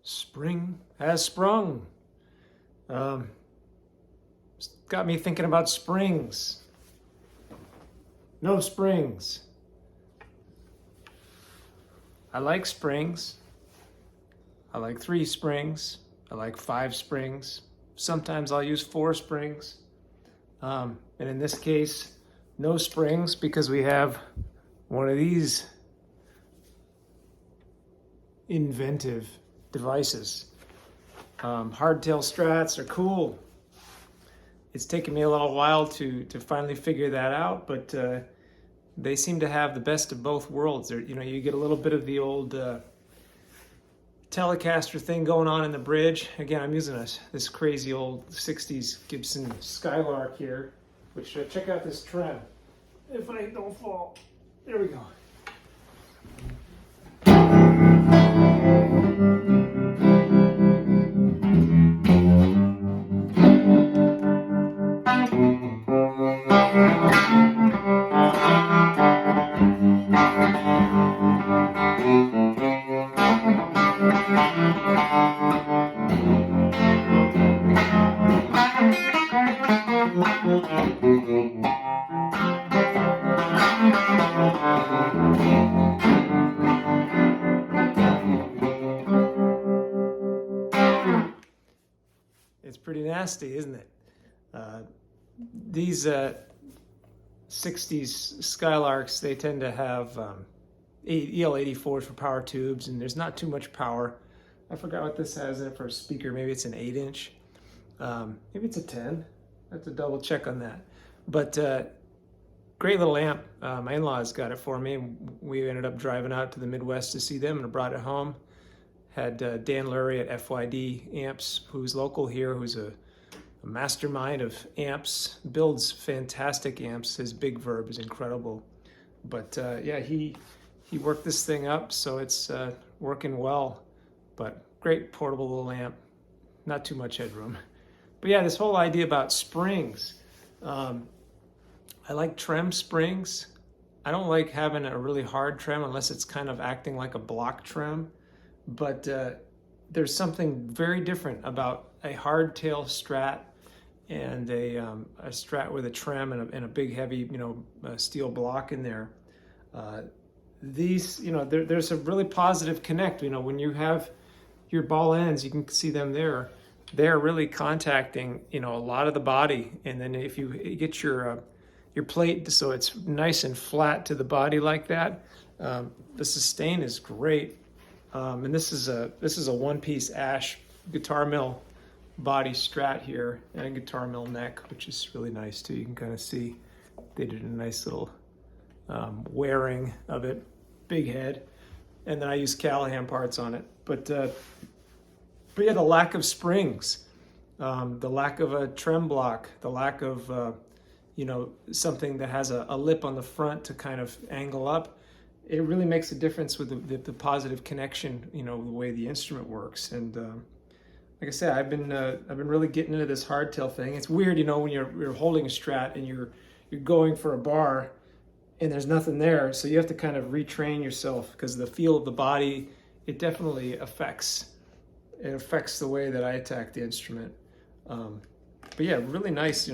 Spring has sprung. Got me thinking about springs. No springs. I like springs. I like 3 springs. I like 5 springs. Sometimes I'll use 4 springs. And in this case, no springs because we have one of these inventive devices. Hardtail strats are cool. It's taken me a little while to finally figure that out, but they seem to have the best of both worlds. You get a little bit of the old Telecaster thing going on in the bridge. Again, I'm using this crazy old 60s Gibson Skylark here, which check out this trem. If I don't fall, there we go. It's pretty nasty, isn't it? These 60s Skylarks, they tend to have EL84s for power tubes, and there's not too much power. I forgot what this has in it for a speaker. Maybe it's an 8-inch. Maybe it's a 10. I have to double check on that. But great little amp. My in-laws got it for me. We ended up driving out to the Midwest to see them and brought it home. Had Dan Lurie at FYD Amps, who's local here, who's a mastermind of amps, builds fantastic amps. His Big Verb is incredible. But yeah, he worked this thing up, so it's working well. But great portable little amp, not too much headroom. But yeah, this whole idea about springs. I like trem springs. I don't like having a really hard trem unless it's kind of acting like a block trem. But there's something very different about a hardtail Strat and a Strat with a trem and a big heavy, steel block in there. These, there's a really positive connect. When you have your ball ends, you can see them there. They're really contacting, a lot of the body. And then if you get your plate so it's nice and flat to the body like that, the sustain is great. And this is a one-piece ash guitar mill body Strat here and a guitar mill neck, which is really nice too. You can kind of see they did a nice little wearing of it, big head, and then I use Callahan parts on it. But yeah, the lack of springs, the lack of a trem block, the lack of something that has a lip on the front to kind of angle up. It really makes a difference with the positive connection, the way the instrument works. And like I said, I've been really getting into this hardtail thing. It's weird, when you're holding a Strat and you're going for a bar and there's nothing there, so you have to kind of retrain yourself because the feel of the body, it definitely affects the way that I attack the instrument. But yeah, really nice,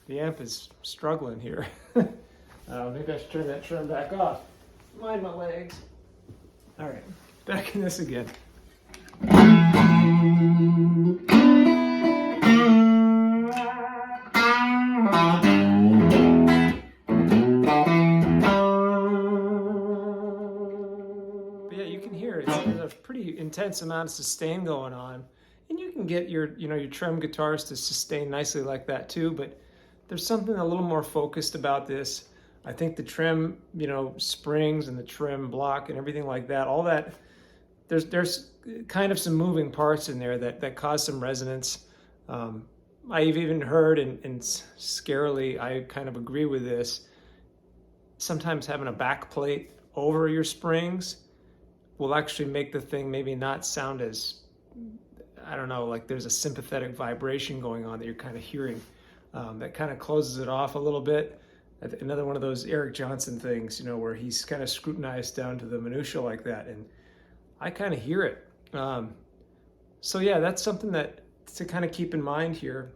The amp is struggling here. Maybe I should turn that trem back off. Mind my legs. All right, back in this again. But yeah, you can hear there's a pretty intense amount of sustain going on, and you can get your your trem guitars to sustain nicely like that too. But there's something a little more focused about this. I think the trem, springs and the trem block and everything like that, all that, there's kind of some moving parts in there that cause some resonance. I've even heard, and scarily, I kind of agree with this, sometimes having a back plate over your springs will actually make the thing maybe not sound as, I don't know, like there's a sympathetic vibration going on that you're kind of hearing. That kind of closes it off a little bit. Another one of those Eric Johnson things, where he's kind of scrutinized down to the minutia like that. And I kind of hear it. So yeah, that's something that to kind of keep in mind here.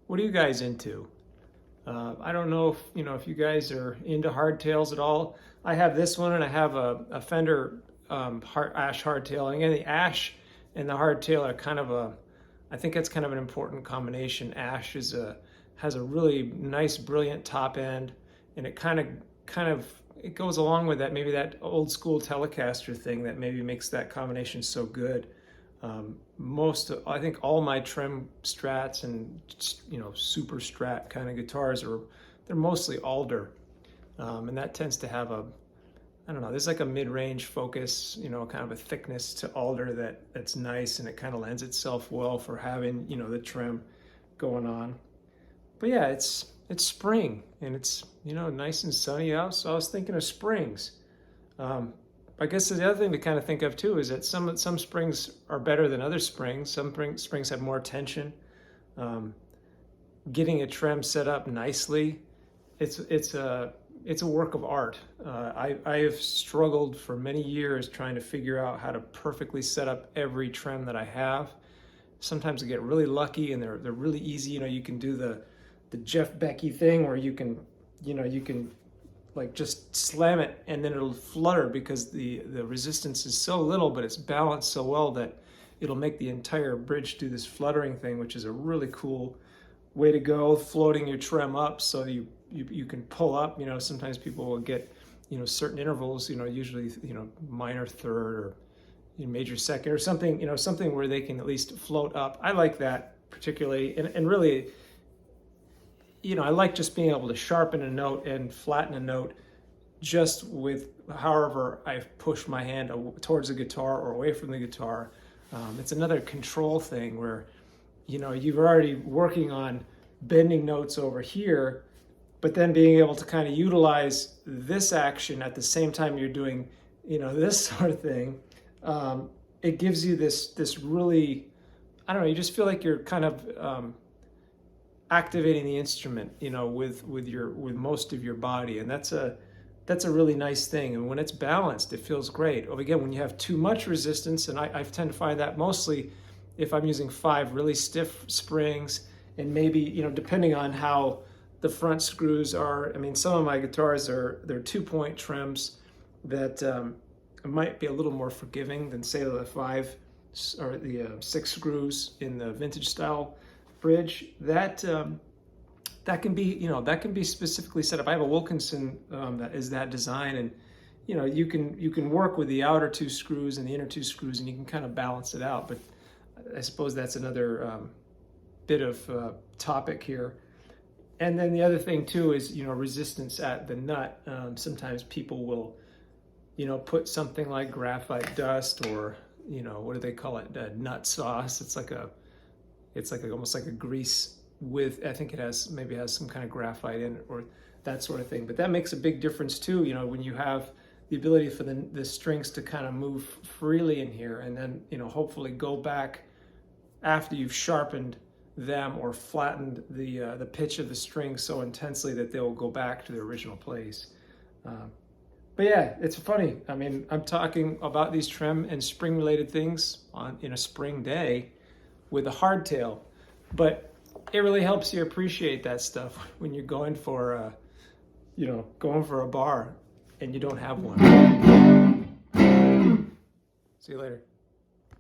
What are you guys into? I don't know if you guys are into hardtails at all. I have this one, and I have a Fender ash hardtail. And again, the ash and the hardtail are kind of I think it's kind of an important combination. Ash has a really nice, brilliant top end, and it kind of it goes along with that, maybe that old school Telecaster thing that maybe makes that combination so good. I think all my trem strats and super strat kind of guitars they're mostly alder, and that tends to have I don't know, there's like a mid-range focus, kind of a thickness to alder that's nice, and it kind of lends itself well for having the trem going on. But yeah, it's spring, and it's nice and sunny out, so I was thinking of springs. I guess the other thing to kind of think of too is that some springs are better than other springs. Some springs have more tension. Getting a trem set up nicely, it's a work of art. I have struggled for many years trying to figure out how to perfectly set up every trem that I have. Sometimes I get really lucky, and they're really easy. You can do the Jeff Becky thing where you can like just slam it and then it'll flutter because the resistance is so little, but it's balanced so well that it'll make the entire bridge do this fluttering thing, which is a really cool way to go, floating your trem up so you can pull up. Sometimes people will get certain intervals, usually minor third or major second or something, something where they can at least float up. I like that particularly, and really, I like just being able to sharpen a note and flatten a note just with however I push my hand towards the guitar or away from the guitar. It's another control thing where, you're already working on bending notes over here, but then being able to kind of utilize this action at the same time you're doing, this sort of thing. It gives you this really, I don't know, you just feel like you're kind of activating the instrument, with most of your body, and that's a really nice thing. And when it's balanced, it feels great. Again, when you have too much resistance, and I tend to find that mostly if I'm using 5 really stiff springs, and maybe depending on how the front screws are. I mean, some of my guitars they're 2-point trems that might be a little more forgiving than say the 5 or the 6 screws in the vintage style bridge. That can be specifically set up. I have a Wilkinson that is that design, and you can work with the outer 2 screws and the inner 2 screws, and you can kind of balance it out. But I suppose that's another bit of topic here. And then the other thing too is resistance at the nut. Sometimes people will put something like graphite dust, or what do they call it, nut sauce. It's like almost like a grease with, I think it has some kind of graphite in it or that sort of thing. But that makes a big difference too, when you have the ability for the strings to kind of move freely in here, and then hopefully go back after you've sharpened them or flattened the pitch of the string so intensely that they will go back to their original place. But yeah, it's funny. I mean, I'm talking about these trem and spring related things in a spring day with a hardtail, but it really helps you appreciate that stuff when you're going for a bar and you don't have one. See you later.